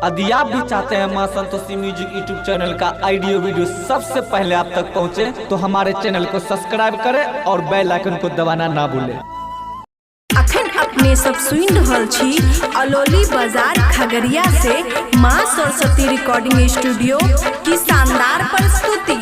यदि आप भी चाहते हैं मां संतोषी म्यूजिक यूट्यूब चैनल का ऑडियो वीडियो सबसे पहले आप तक पहुंचे तो हमारे चैनल को सब्सक्राइब करें और बेल आइकन को दबाना ना भूलें। अखन अपने सब सुन रहल छी अलोली बाजार खगड़िया से मां सरस्वती रिकॉर्डिंग स्टूडियो की शानदार प्रस्तुति।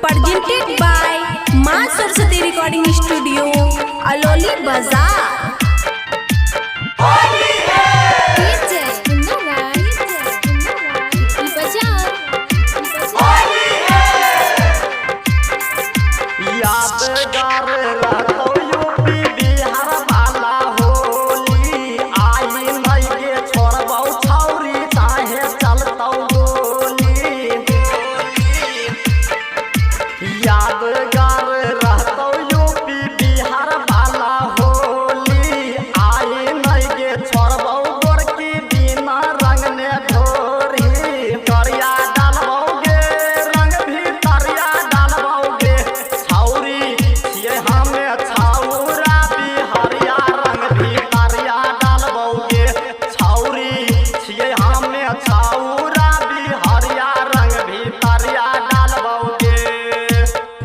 Presented by मां सरस्वती रिकॉर्डिंग स्टूडियो अलोली बाजार।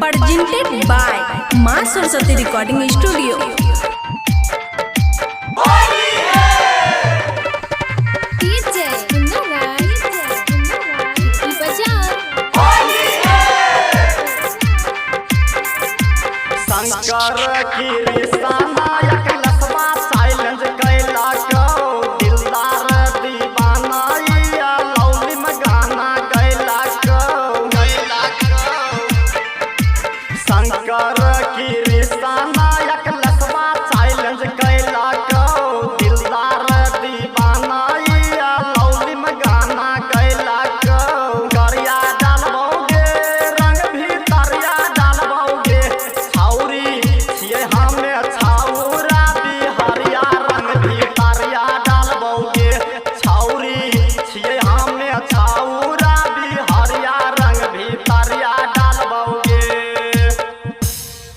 Presented by मां सरस्वती रिकॉर्डिंग स्टूडियो